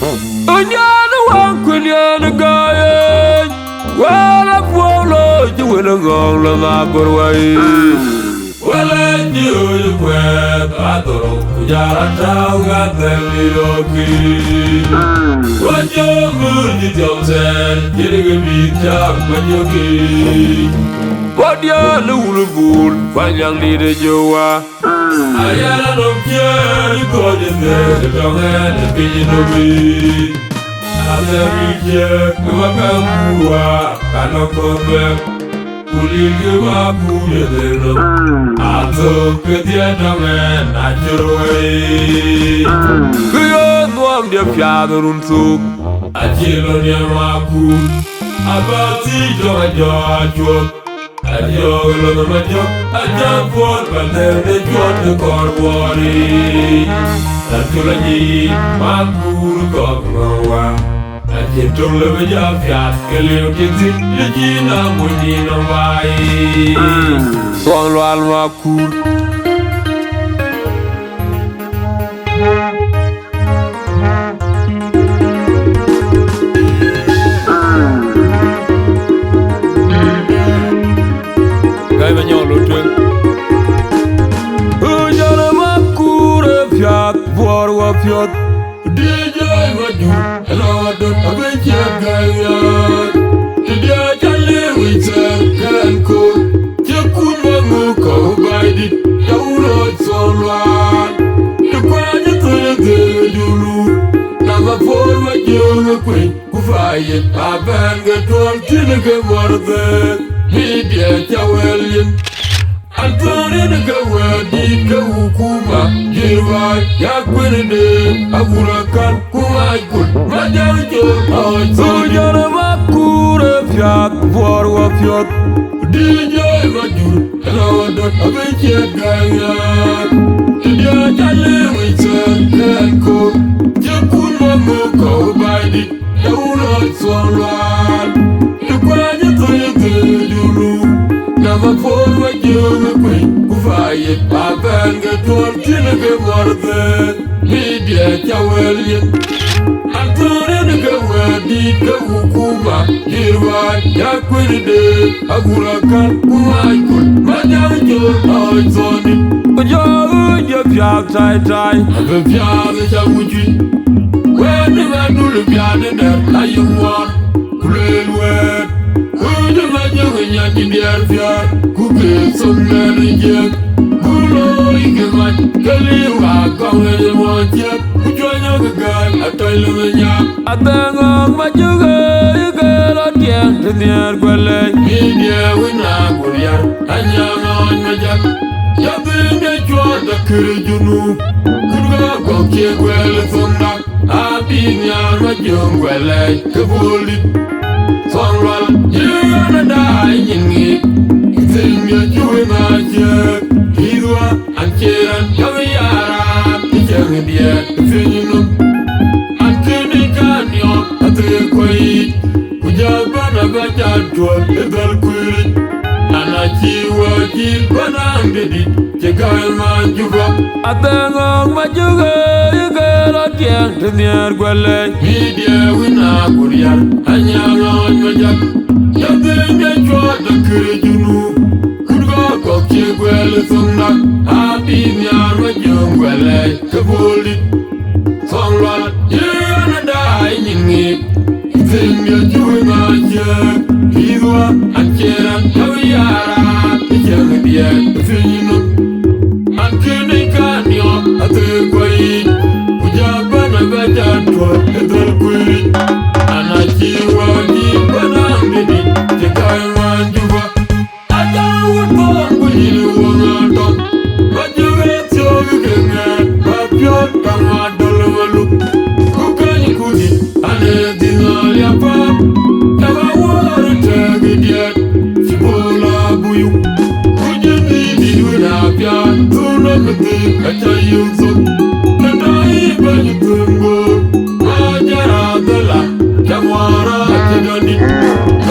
Onyana wankwenyana gaye wala polo jiwela gongla magorwai wala jiyo kwe patoro kujara tauga temiroki wajo mudi jomsen jirige bita manyoki Wadia lulubul fanyang lide jowa Ayana nomkia Nikoje the Dongen Pijinobi Azamikia Kumakamua Kanokobe Kuligi Wapuya Deno Ato Ketia Dongen Ajurwe Kuyo Nwam dia Fiadorun Suk Ajilo Nyamaku Abati Joga Joga Ajo lo majo aja por pater de juan corbori Tartulaji makur kokwa Ajentung le maja fiat keleo kinti Lejina mujina vai Suang lual makur Piot DJ Maju Hello Don Abenja Gayat Dia Jale Wita Kanko Jakun Mangu Kau Baidi Yauro Solwan Tukwanya Tulege Julu Nama For Majo Kwe Kufaye Abanga Tol Tineke Morde Media Chawelin Antoni nagawa di kawukuma Jirwa ya kwenene Agurakan kumaikul Majaujo Sujana makure fiat Vorwa fiat DJ Majur Elawadot Abenche Gayat Dia Jale Wita Kanko Jakun Mamu Kau Baidi Yaulot Swalwan Tukwanya Tuyete Julu Nama For Majo Kufaye Abanga Tol Tineke Morde Media Chawelin Antoni nagawa di kawukuma Jirwa ya kwenide Agurakan kumaikul Majaujo Aizoni Ojo uja piak tai tai Abe piak chawuji Weni manulu piane der ayuwan Kulelwet Uja majo nyanyi biar fiat Kuke somnani jek Kulo ike mach Kaliwa kongwe mwajek Kujonya gagal Atoy lumenyak Atengong majuge Ike lotien Tindier kwele Media wina kuliar Anyangon majak Yabinde chwada kiri junu Kurga kokye kwele sondak Abinyar majung kwele Kebulit Songwal Yugana dai nyingi Itilmia juwe majek Hidwa anchiran Yawiyara Ijangi biya Ifinyinum Antini kanyo Ate kwait Kujabana bajadwal Edal kurit Anachiwa jil Banang dedit Chekai manjuba Atengong majuge Yugela tiang Tindier kwele Media wina kuriar Anyangon majak Yabinde chwada kiri junu Kurga kokye kwele sondak Abinyar majung kwele Kebulit Songwal Yugana dai nyingi Itilmia juwe majek Hidwa anchiran Yawiyara Ijangi biya Ifinyinum Antini kanyo Ate kwait Kujabana bajadwal Edal kurit Anachiwa Banang dedit Chekai manjuba Ajawut bong Kujilu wangatok Majuget Sogi kengat Bapiot Kamadol waluk Kukanyi kudit Ane dingal yapap Taga wara tagidiat Sibola buyuk Kujeni diwina piat Tuna ketik Kacayung sok Nadai banyu tunggur Majara gelap Jamwara Tidani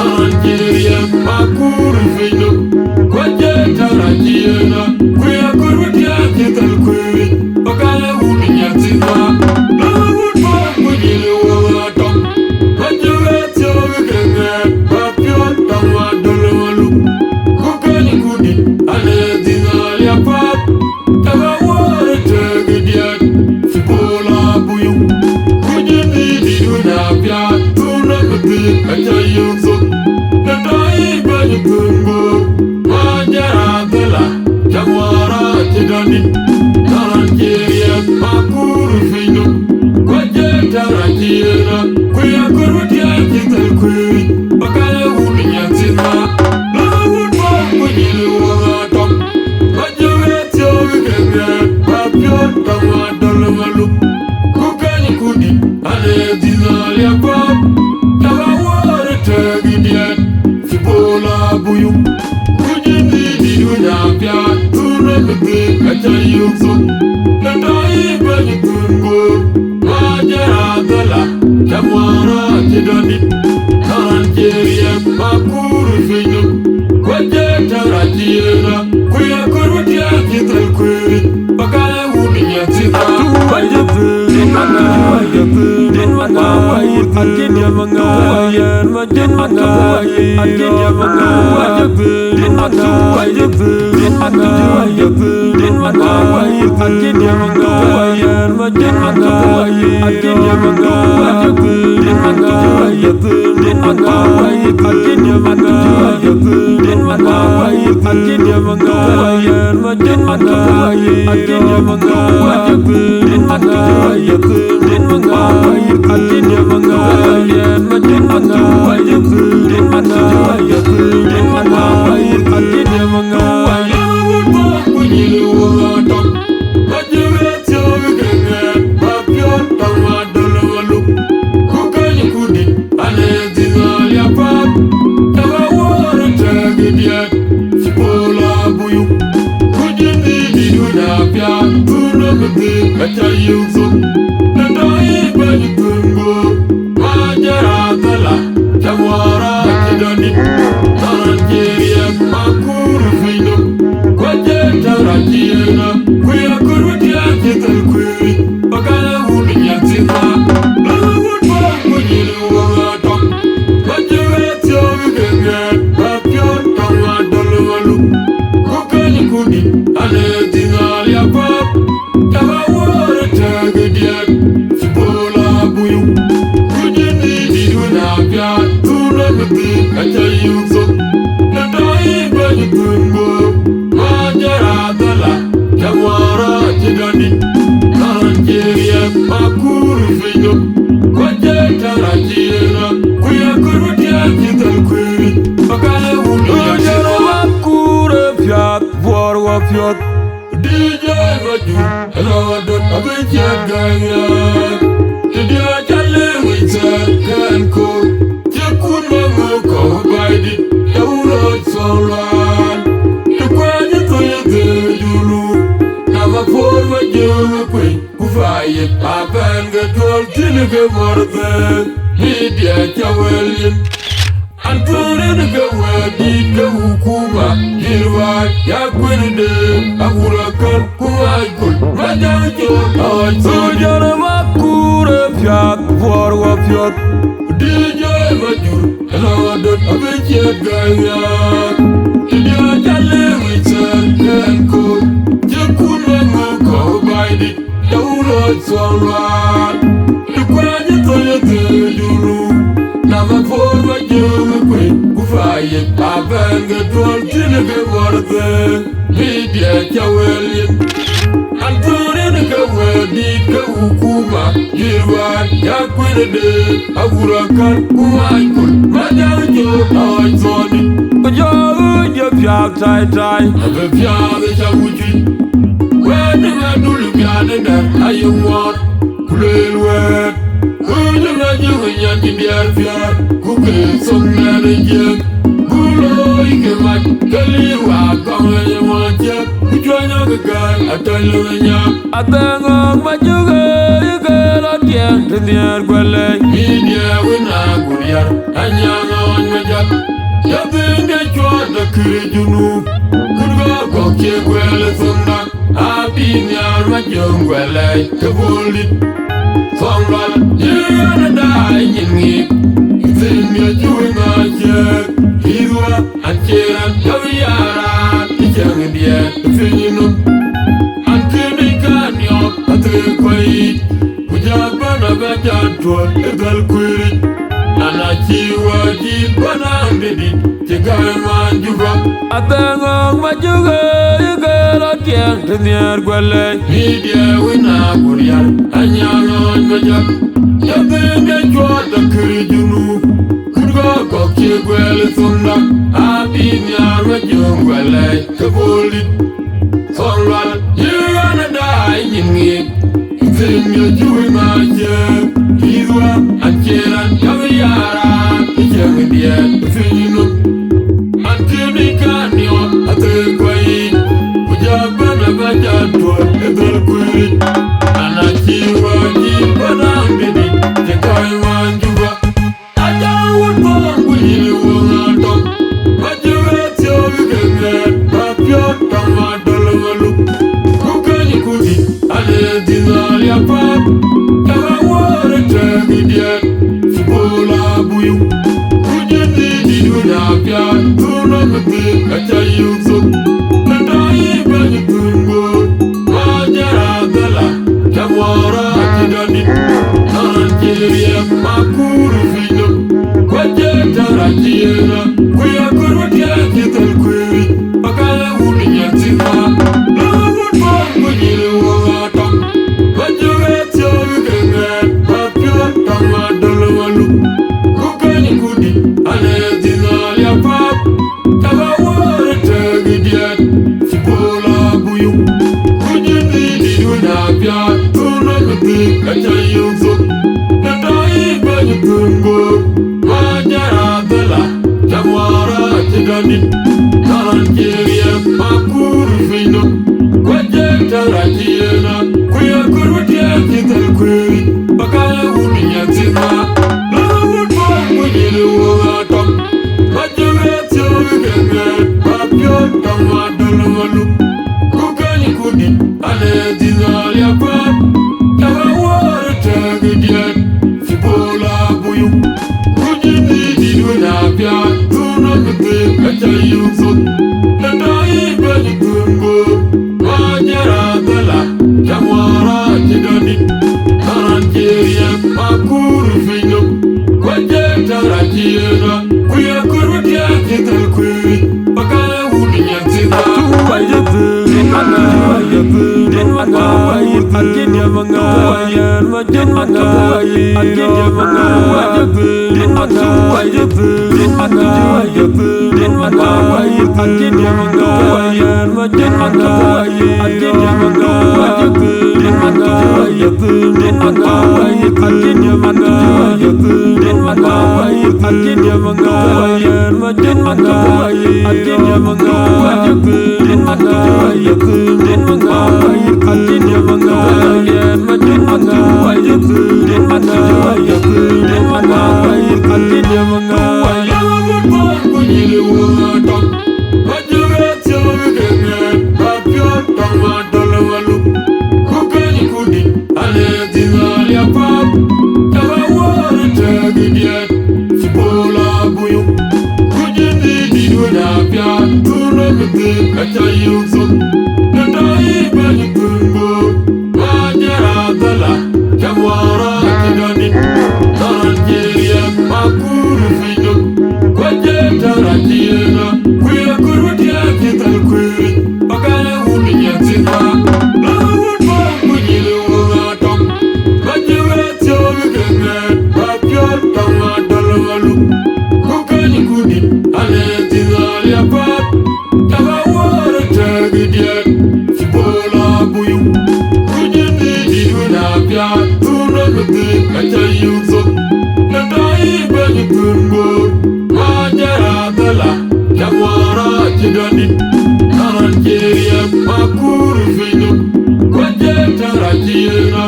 Nigeria Makur Fino Kwaje Tarajiena Kuya Kurwatia Kital Kurit Bakale Uminya Tiza Lawut Baku Jilu ane dinali apap Tawa wara tagidiat Sibola buyu Kujindi di dunya pya Tuna kete kaca yukso Nandai banyi tungur Majara gala Jamwara tidonit Karan kiriya makuru finyo Kwaje tarajiyena Kuya kurutiya kital kuri Bakaya wuminya tita Kwaje DJ Vaju, hello, don't have a jet guy. Today, Charlie, we can cook. You could go by it. You know, so long. The quiet to you, never forward you, quick, who fire. I bang a toll till you get more than media, William. Antonio the word did the Hukuma, Hilva, Yakwinde, Agurakan, Kumaikul, Majajo, so Yaramakura, Piat, War of your DJ Vaju, hello, don't have a jet guy. Today, Charlie, we can cook. You couldn't go by it. You know, so long. The quiet to you. Never forward you quick, who fire, I bang a troll till you get more than media, William. Antonio the word did the Hukuma, Hilva, Yakwinde, Agurakan, Kumaikul, Majajo, I saw it. But you're tie, of a piano, Shabuji. When I do look at it, I am one, Kulil word. Songbal, you're gonna die in me. It's in your chewing on check. He's what I cheer and Javiara. It's young in the air, it's in you know. Until they can yop, I take quiet. Would you have been a better to a girl query? And I see what you put on the deed. You got a man you rock. I think of my you get a can't in the air, well, media winner, good yard, and young on my job. You think that you're the courage you know. Could go kick well, it's on that. I've been young with you, well, like a bullet. Songbal, you're gonna die in me. It's in your chewing on check. He's buyu Kujindi diduna pya Tuna mati kacha yusuk Nadai banyu tungo Wajara dala Jamwara kidani Naran kiriya makuru fino Wajara kiyena Kuya kurwatia kital kwiri Bakala uni nyatima Lahut bangu jilu watam Wajugat yawi kengen Bapion tama dolo walu Kukani kudi ane zinal ya pap Taba wara tegidiat Sibola buyu Kujindi diduna pya Tuna kuti kacha yusuk Nadai banyu tungo Wajara dala Jamwara kidani Naran kiriya makuru fino Wajara kiyena Kuya kurwatia kital kwiri Bakala uni nyatima Lahut bangu jilu watam Wajugat yawi kengen Bapion tama dolo walu Kukani kudi ane zinal ya pap Taba wara tegidiat Sibola buyu Kujindi diduna pya Tuna kuti kacha yusuk Nadai banyu tungo Wajara dala Jamwara kidani Naran kiriya makuru fino Wajara kiyena Kuya kurwatia kital kwiri Bakala uni nyatima Kacha yusuk Nadai banyu tungo Wajara dala Jamwara kidani Naran kiriya makuru fino Wajara kiyena Kuya kurwatia kital kwiri Bakala uni nyatima Lahut bangu jilu watam Wajugat yawi kengen Bapion tama dolo walu Kukani kudi ane zinal ya pap Taba wara tegidiat Sibola buyu Kujindi diduna pya Tuna kuti kacha yusuk Nadai banyu tungo Wajara dala Jamwara kidani Naran kiriya makuru fino Wajara kiyena